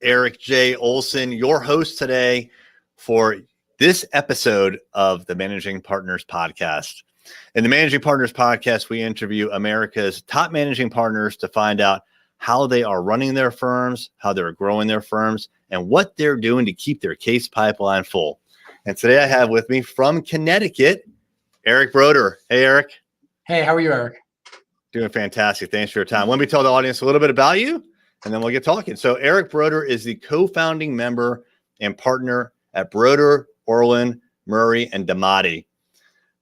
Eric J. Olson, your host today for this episode of the Managing Partners Podcast. In the Managing Partners Podcast, we interview America's top managing partners to find out how they are running their firms, how they're growing their firms, and what they're doing to keep their case pipeline full. And today I have with me from Connecticut, Eric Broder. Hey, Eric. Hey, how are you, Eric? Doing fantastic. Thanks for your time. Let me tell the audience a little bit about you, and then we'll get talking. So Eric Broder is the co-founding member and partner at Broder, Orland, Murray, and DeMattie.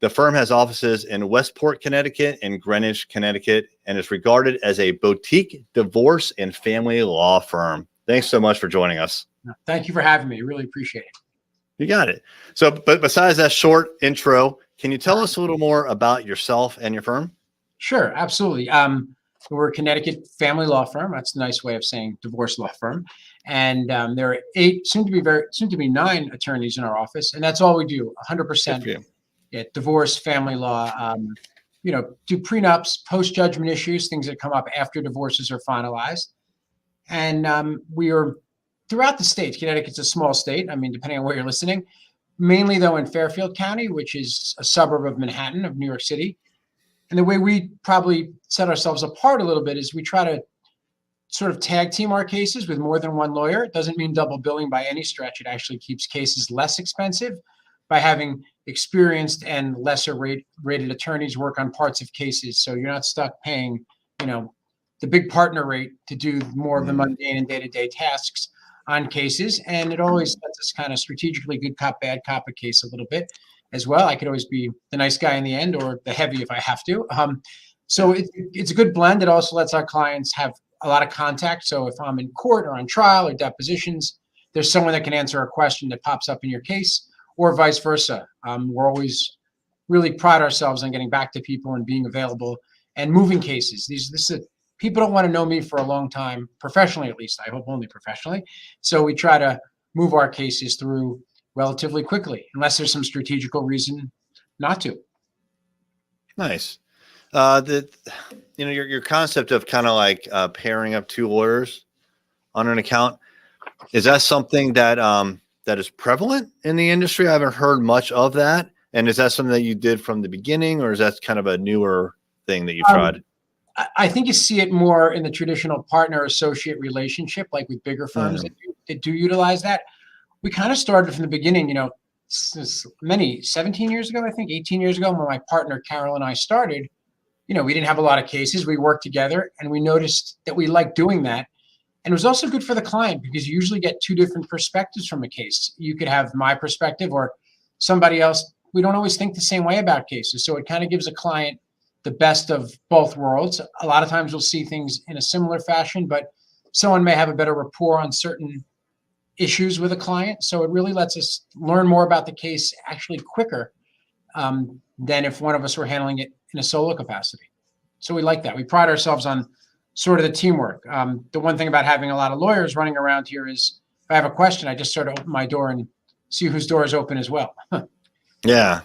The firm has offices in Westport, Connecticut, and Greenwich, Connecticut, and is regarded as a boutique divorce and family law firm. Thanks so much for joining us. Thank you for having me. Really appreciate it. You got it. So, but besides that short intro, can you tell us a little more about yourself and your firm? Sure, absolutely. We're a Connecticut family law firm. That's a nice way of saying divorce law firm. And there are 8, soon to be 9 attorneys in our office, and that's all we do. 100%. Divorce, family law. Do prenups, post-judgment issues, things that come up after divorces are finalized. And we are throughout the state. Connecticut's a small state. I mean, depending on where you're listening. Mainly, though, in Fairfield County, which is a suburb of Manhattan, of New York City. And the way we probably set ourselves apart a little bit is we try to sort of tag team our cases with more than one lawyer. It doesn't mean double billing by any stretch. It actually keeps cases less expensive by having experienced and lesser rated attorneys work on parts of cases. So you're not stuck paying, the big partner rate to do more of the mundane and day-to-day tasks on cases. And it always lets us kind of strategically good cop, bad cop a case a little bit as well. I could always be the nice guy in the end or the heavy if I have to. So it's a good blend. It also lets our clients have a lot of contact. So if I'm in court or on trial or depositions, there's someone that can answer a question that pops up in your case, or vice versa. We're always really pride ourselves on getting back to people and being available and moving cases. People don't want to know me for a long time, professionally at least. I hope only professionally. So we try to move our cases through relatively quickly, unless there's some strategical reason not to. Nice. Your concept of kind of like pairing up 2 lawyers on an account, is that something that that is prevalent in the industry? I haven't heard much of that. And is that something that you did from the beginning, or is that kind of a newer thing that you tried? I think you see it more in the traditional partner-associate relationship, like with bigger firms that do utilize that. We kind of started from the beginning, 17 years ago, I think 18 years ago, when my partner Carol and I started. We didn't have a lot of cases. We worked together, and we noticed that we liked doing that. And it was also good for the client because you usually get 2 different perspectives from a case. You could have my perspective or somebody else. We don't always think the same way about cases. So it kind of gives a client the best of both worlds. A lot of times we'll see things in a similar fashion, but someone may have a better rapport on certain issues with a client. So it really lets us learn more about the case actually quicker than if one of us were handling it in a solo capacity. So we like that. We pride ourselves on sort of the teamwork. The one thing about having a lot of lawyers running around here is if I have a question, I just sort of open my door and see whose door is open as well. Yeah,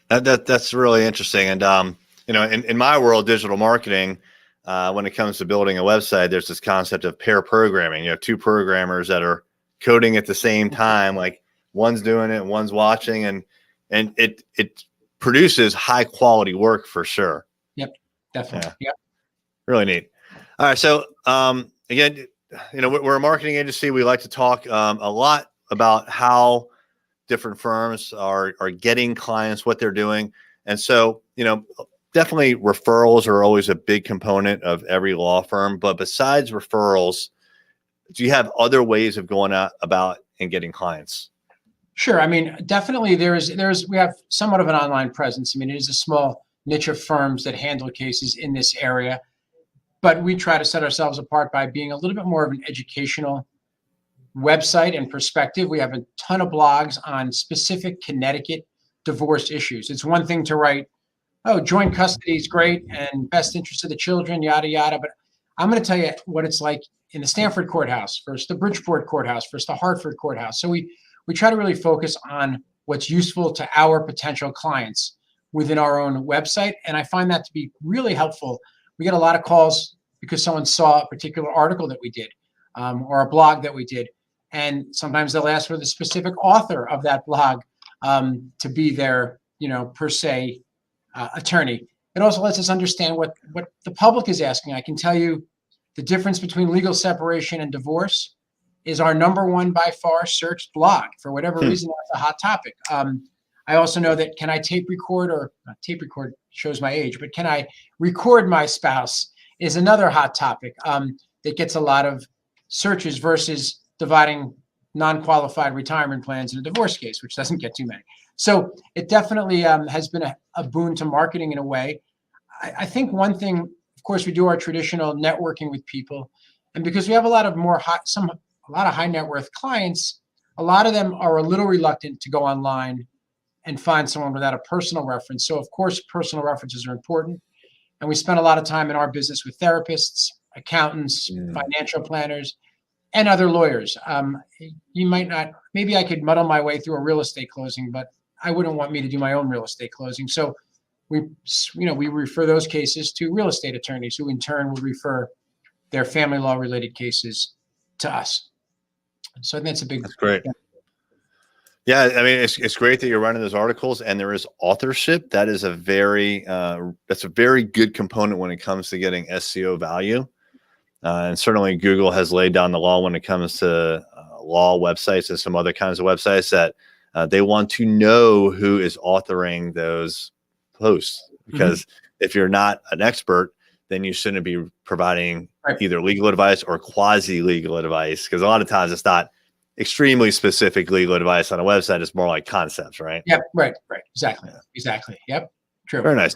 that's really interesting. And, in my world, digital marketing, when it comes to building a website, there's this concept of pair programming, 2 programmers that are coding at the same time, like one's doing it, one's watching, and it produces high quality work for sure. Yep, definitely. Yeah. Yep. Really neat. All right. So, again, we're a marketing agency. We like to talk a lot about how different firms are getting clients, what they're doing. And so, definitely referrals are always a big component of every law firm. But besides referrals, do you have other ways of going about and getting clients? Sure. I mean, definitely we have somewhat of an online presence. I mean, it is a small niche of firms that handle cases in this area. But we try to set ourselves apart by being a little bit more of an educational website and perspective. We have a ton of blogs on specific Connecticut divorce issues. It's one thing to write, joint custody is great and best interest of the children, yada, yada. But I'm going to tell you what it's like in the Stamford courthouse versus the Bridgeport courthouse versus the Hartford courthouse. So we try to really focus on what's useful to our potential clients within our own website. And I find that to be really helpful. We get a lot of calls because someone saw a particular article that we did or a blog that we did. And sometimes they'll ask for the specific author of that blog to be their, per se attorney. It also lets us understand what the public is asking. I can tell you the difference between legal separation and divorce is our #1 by far searched blog. For whatever reason, that's a hot topic. I also know that can I tape record, or not tape record shows my age, but can I record my spouse is another hot topic that gets a lot of searches versus dividing non-qualified retirement plans in a divorce case, which doesn't get too many. So it definitely has been a boon to marketing in a way. I think one thing, of course, we do our traditional networking with people, and because we have a lot of high net worth clients, a lot of them are a little reluctant to go online and find someone without a personal reference. So of course, personal references are important. And we spend a lot of time in our business with therapists, accountants, financial planners, and other lawyers. You might not, maybe I could muddle my way through a real estate closing, but I wouldn't want me to do my own real estate closing. So we refer those cases to real estate attorneys, who in turn would refer their family law related cases to us. So that's great. Yeah, I mean, it's great that you're running those articles, and there is authorship. That is that's a very good component when it comes to getting SEO value. And certainly Google has laid down the law when it comes to law websites and some other kinds of websites that they want to know who is authoring those posts. Because if you're not an expert, then you shouldn't be providing either legal advice or quasi-legal advice. Because a lot of times it's not extremely specific legal advice on a website. It's more like concepts, right? Yep. Right. Exactly. Yep. True. Very nice.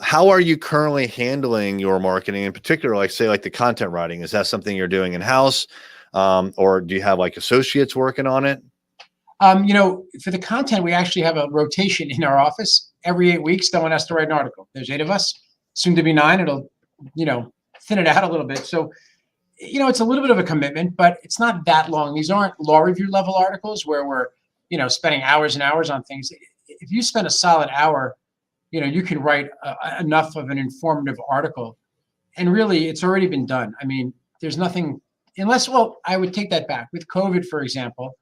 How are you currently handling your marketing, in particular, like the content writing? Is that something you're doing in-house, or do you have like associates working on it? For the content, we actually have a rotation in our office. Every 8 weeks, someone has to write an article. There's 8 of us, soon to be 9. It'll, thin it out a little bit. So, it's a little bit of a commitment, but it's not that long. These aren't law review level articles where we're, spending hours and hours on things. If you spend a solid hour, you can write enough of an informative article, and really it's already been done. I mean, there's nothing I would take that back. With COVID, for example,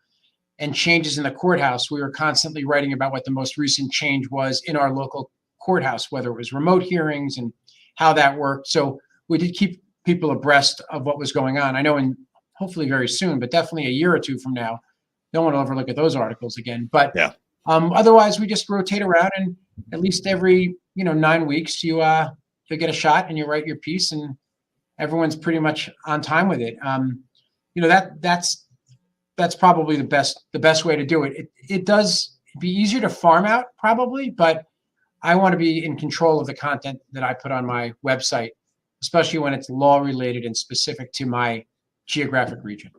and changes in the courthouse, we were constantly writing about what the most recent change was in our local courthouse, whether it was remote hearings and how that worked. So we did keep people abreast of what was going on. I know hopefully very soon, but definitely a year or two from now, no one will ever look at those articles again. But otherwise, we just rotate around, and at least every 9 weeks, you'll get a shot and you write your piece, and everyone's pretty much on time with it. That's probably the best way to do it. It does be easier to farm out probably, but I want to be in control of the content that I put on my website, especially when it's law related and specific to my geographic region.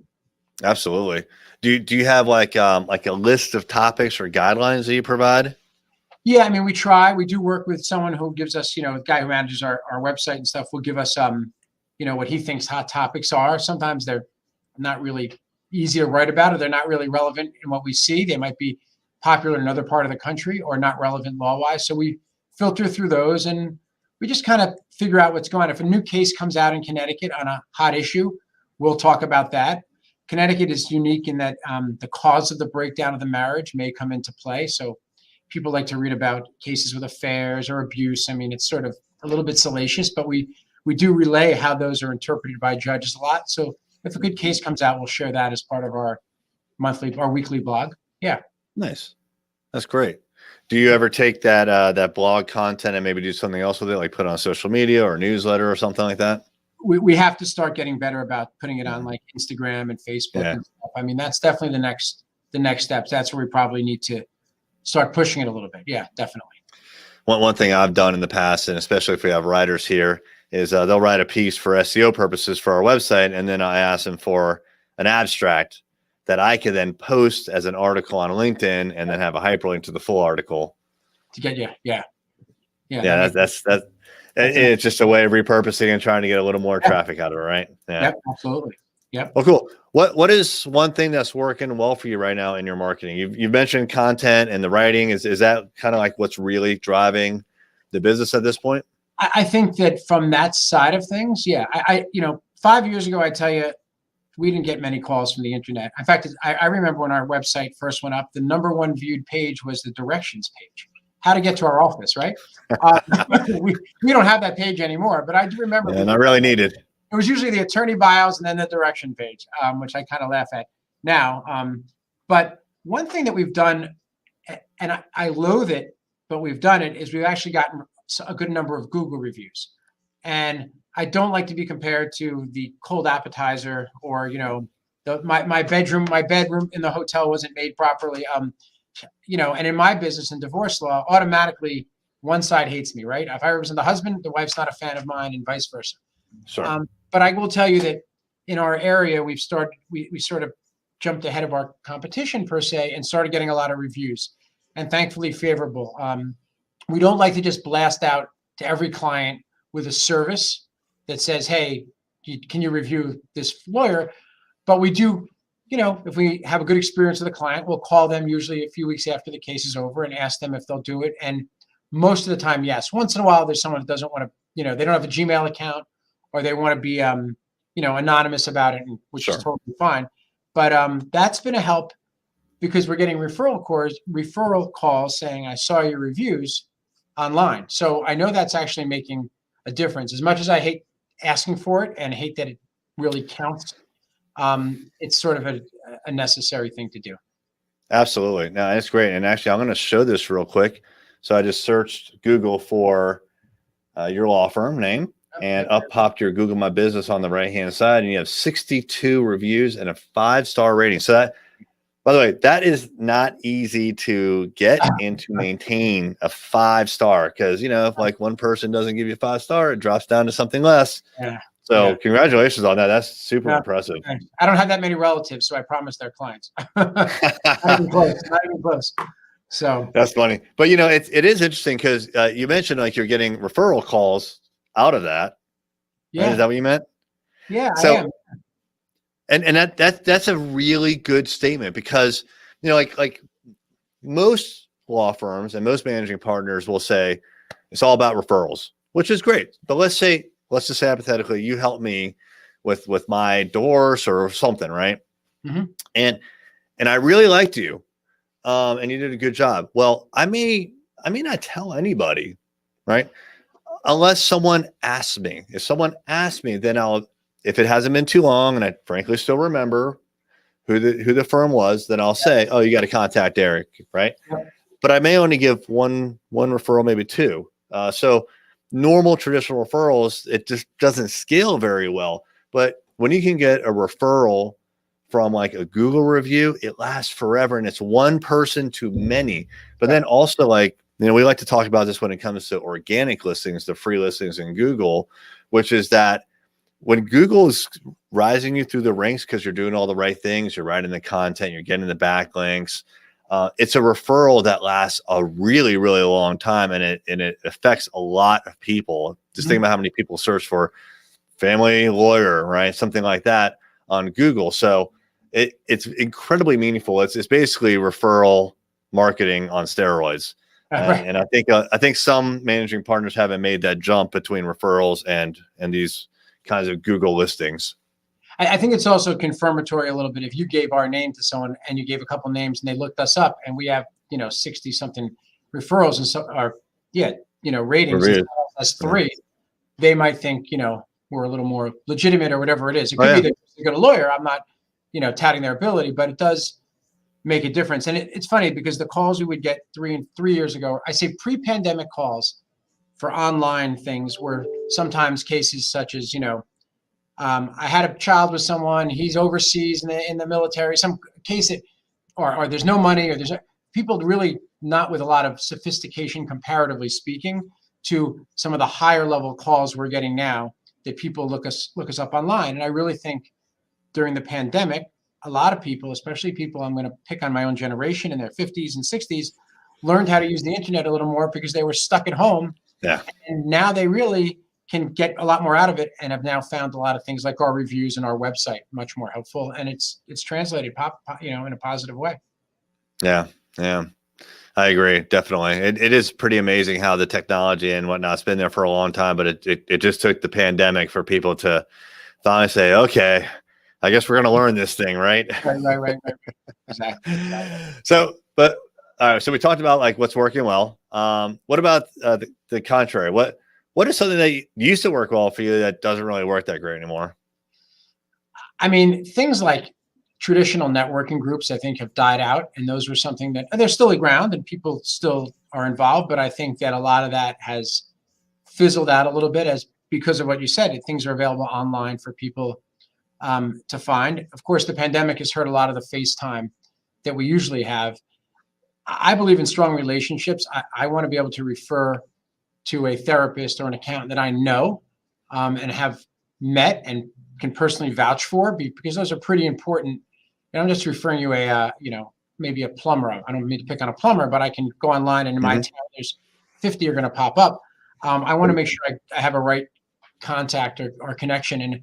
Absolutely. Do you have like a list of topics or guidelines that you provide? Yeah, I mean, we try. We do work with someone who gives us, the guy who manages our website and stuff will give us, what he thinks hot topics are. Sometimes they're not really easy to write about, or they're not really relevant in what we see. They might be popular in another part of the country or not relevant law-wise. So we filter through those, and we just kind of figure out what's going on. If a new case comes out in Connecticut on a hot issue, we'll talk about that. Connecticut is unique in that the cause of the breakdown of the marriage may come into play. So people like to read about cases with affairs or abuse. I mean, it's sort of a little bit salacious, but we do relay how those are interpreted by judges a lot. So if a good case comes out, we'll share that as part of our weekly blog. Yeah. Nice. That's great. Do you ever take that blog content and maybe do something else with it, like put it on social media or newsletter or something like that? We have to start getting better about putting it on like Instagram and Facebook and stuff. I mean, that's definitely the next steps. That's where we probably need to start pushing it a little bit. Yeah, definitely. One thing I've done in the past, and especially if we have writers here, is they'll write a piece for SEO purposes for our website, and then I ask them for an abstract that I can then post as an article on LinkedIn, and then have a hyperlink to the full article. To get you, yeah. That's it's just a way of repurposing and trying to get a little more traffic out of it, right? Yeah, yep, absolutely. Yep. Well, cool. What is one thing that's working well for you right now in your marketing? You've mentioned content and the writing. Is that kind of like what's really driving the business at this point? I think that from that side of things, yeah. I 5 years ago, I tell you, we didn't get many calls from the internet. In fact, I remember when our website first went up, the #1 viewed page was the directions page, how to get to our office, right? We don't have that page anymore, but I do remember. And I really needed. It was usually the attorney bios and then the direction page, which I kind of laugh at now. But one thing that we've done, and I loathe it, but we've done it, is we've actually gotten a good number of Google reviews. And I don't like to be compared to the cold appetizer or, my bedroom in the hotel wasn't made properly. And in my business in divorce law, automatically one side hates me, right? If I represent the husband, the wife's not a fan of mine and vice versa. Sure. But I will tell you that in our area, we sort of jumped ahead of our competition per se and started getting a lot of reviews, and thankfully favorable. We don't like to just blast out to every client with a service that says, hey, can you review this lawyer? But we do, if we have a good experience with a client, we'll call them usually a few weeks after the case is over and ask them if they'll do it. And most of the time, yes. Once in a while, there's someone that doesn't want to, they don't have a Gmail account or they want to be, anonymous about it, which Sure. is totally fine. But that's been a help because we're getting referral calls saying, I saw your reviews online. So I know that's actually making a difference. As much as I hate asking for it and hate that it really counts, it's sort of a necessary thing to do. Absolutely. No, it's great. And actually, I'm going to show this real quick. So I just searched Google for your law firm name, and up popped your Google My Business on the right-hand side, and you have 62 reviews and a 5-star rating. So that, by the way, that is not easy to get and to maintain a 5-star because, if like one person doesn't give you a 5-star, it drops down to something less. Yeah. So Congratulations on that. That's super impressive. I don't have that many relatives, so I promise they're clients. Not even close. So that's funny. But, it is interesting because you mentioned like you're getting referral calls out of that. yeah, Right? Is that what you meant? yeah, So, I am. And that's a really good statement because, like most law firms and most managing partners will say it's all about referrals, which is great. But let's just say hypothetically, you help me with my divorce or something, right? Mm-hmm. And I really liked you, and you did a good job. Well, I may not tell anybody, right? Unless someone asks me. If someone asks me, then if it hasn't been too long, and I frankly still remember who the firm was, then I'll say, oh, you got to contact Eric, right? Yep. But I may only give one referral, maybe two. So normal traditional referrals, it just doesn't scale very well. But when you can get a referral from like a Google review, it lasts forever, and it's one person to many. But then also like, we like to talk about this when it comes to organic listings, the free listings in Google, which is that when Google is rising you through the ranks because you're doing all the right things, you're writing the content, you're getting the backlinks, it's a referral that lasts a really, really long time, and it affects a lot of people. Just think about how many people search for family lawyer, right? Something like that on Google. So it's incredibly meaningful. It's basically referral marketing on steroids. Right. And I think some managing partners haven't made that jump between referrals and these kinds of Google listings. I think it's also confirmatory a little bit. If you gave our name to someone and you gave a couple names and they looked us up and we have 60 something referrals and so ratings as 3, they might think we're a little more legitimate or whatever it is. It could be that they're a good lawyer. I'm not touting their ability, but it does make a difference. And it's funny because the calls we would get 3 years ago, I say pre-pandemic calls for online things were sometimes cases such as, I had a child with someone, he's overseas in the military, some case that, or there's no money, or there's people really not with a lot of sophistication, comparatively speaking, to some of the higher level calls we're getting now that people look us up online. And I really think during the pandemic, a lot of people, especially people I'm going to pick on my own generation in their 50s and 60s, learned how to use the internet a little more because they were stuck at home. Yeah. And now they really can get a lot more out of it and have now found a lot of things like our reviews and our website much more helpful. And it's translated in a positive way. Yeah. Yeah. I agree. Definitely. It is pretty amazing how the technology and whatnot's been there for a long time, but it just took the pandemic for people to finally say, okay, I guess we're going to learn this thing, right? Right. Exactly. So, but so we talked about like what's working well. What about the contrary? What is something that used to work well for you that doesn't really work that great anymore? I mean, things like traditional networking groups, I think, have died out, and those were something that they're still around and people still are involved. But I think that a lot of that has fizzled out a little bit because of what you said. Things are available online for people to find. Of course, the pandemic has hurt a lot of the FaceTime that we usually have. I believe in strong relationships. I want to be able to refer to a therapist or an accountant that I know and have met and can personally vouch for, because those are pretty important. And I'm just referring you maybe a plumber. I don't mean to pick on a plumber, but I can go online and in my town, there's 50 are going to pop up. I want to make sure I have a right contact or connection. And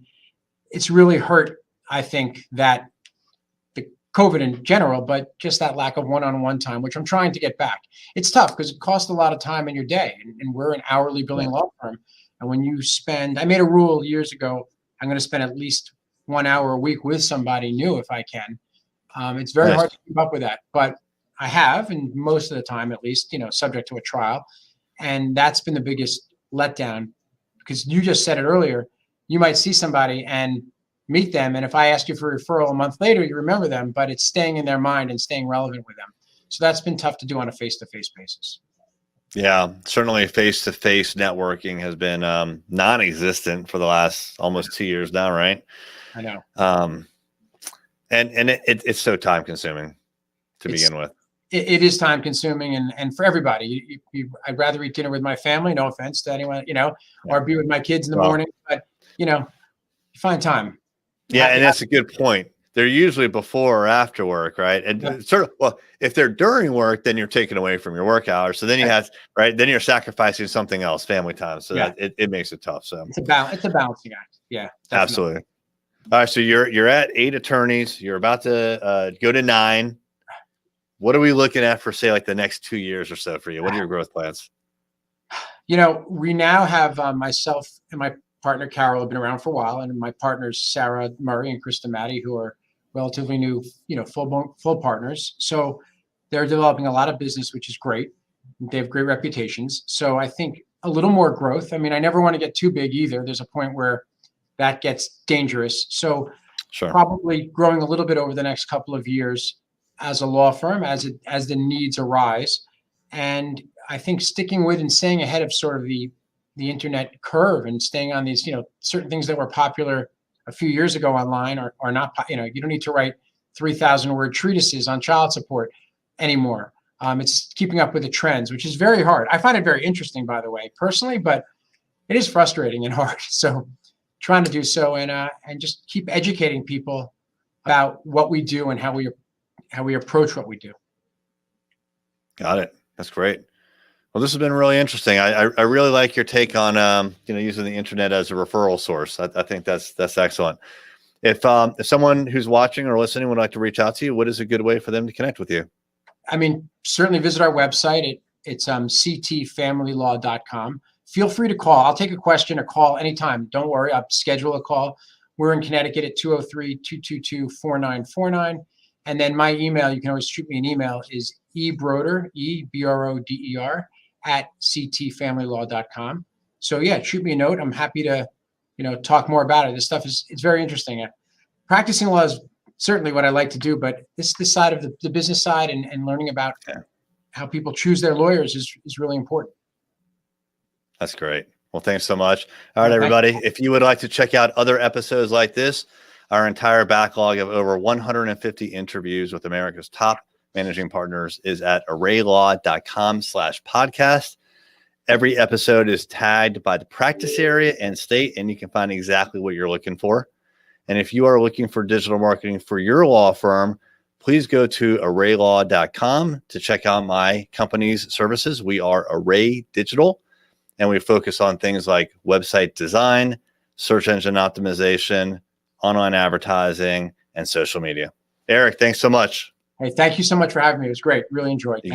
it's really hurt, I think, that the COVID in general, but just that lack of one-on-one time, which I'm trying to get back. It's tough because it costs a lot of time in your day, and we're an hourly billing law firm. And when you I made a rule years ago, I'm going to spend at least 1 hour a week with somebody new if I can. It's very hard to keep up with that, but I have, and most of the time, at least, subject to a trial. And that's been the biggest letdown, because you just said it earlier. You might see somebody and meet them, and if I ask you for a referral a month later, you remember them, but it's staying in their mind and staying relevant with them. So that's been tough to do on a face-to-face basis. Yeah, certainly face-to-face networking has been non-existent for the last almost 2 years now, right? I know. And it's so time-consuming to begin with. It is time-consuming, and for everybody. I'd rather eat dinner with my family, no offense to anyone, or be with my kids in the morning, but, you find time. Yeah, and that's a good point. They're usually before or after work, right? And if they're during work, then you're taken away from your work hours. So then you have, then you're sacrificing something else, family time. So that it makes it tough. So it's a balancing act. Yeah, definitely. Absolutely. All right. So you're at 8 attorneys. You're about to go to 9. What are we looking at for, say, like the next 2 years or so for you? What are your growth plans? We now have myself and my partner Carol have been around for a while, and my partners Sarah Murray and Chris DeMattie, who are relatively new, full partners. So they're developing a lot of business, which is great. They have great reputations. So I think a little more growth. I mean, I never want to get too big either. There's a point where that gets dangerous. So probably growing a little bit over the next couple of years as a law firm, as the needs arise. And I think sticking with and staying ahead of sort of the internet curve and staying on these, certain things that were popular a few years ago online are not, you don't need to write 3,000 word treatises on child support anymore. It's keeping up with the trends, which is very hard. I find it very interesting, by the way, personally, but it is frustrating and hard. So trying to do so and just keep educating people about what we do and how we approach what we do. Got it. That's great. Well, this has been really interesting. I really like your take on using the internet as a referral source. I think that's excellent. If someone who's watching or listening would like to reach out to you, what is a good way for them to connect with you? I mean, certainly visit our website. It's ctfamilylaw.com. Feel free to call. I'll take a question or call anytime. Don't worry. I'll schedule a call. We're in Connecticut at 203-222-4949. And then my email, you can always shoot me an email, is ebroder, EBRODER, @ctfamilylaw.com. So yeah, shoot me a note. I'm happy to, talk more about it. This stuff it's very interesting. Practicing law is certainly what I like to do, but this side of the business side and learning about how people choose their lawyers is really important. That's great. Well, thanks so much. All right, everybody. If you would like to check out other episodes like this, our entire backlog of over 150 interviews with America's top managing partners is at arraylaw.com/podcast. Every episode is tagged by the practice area and state, and you can find exactly what you're looking for. And if you are looking for digital marketing for your law firm, please go to arraylaw.com to check out my company's services. We are Array Digital, and we focus on things like website design, search engine optimization, online advertising, and social media. Eric, thanks so much. Hey, thank you so much for having me. It was great. Really enjoyed it.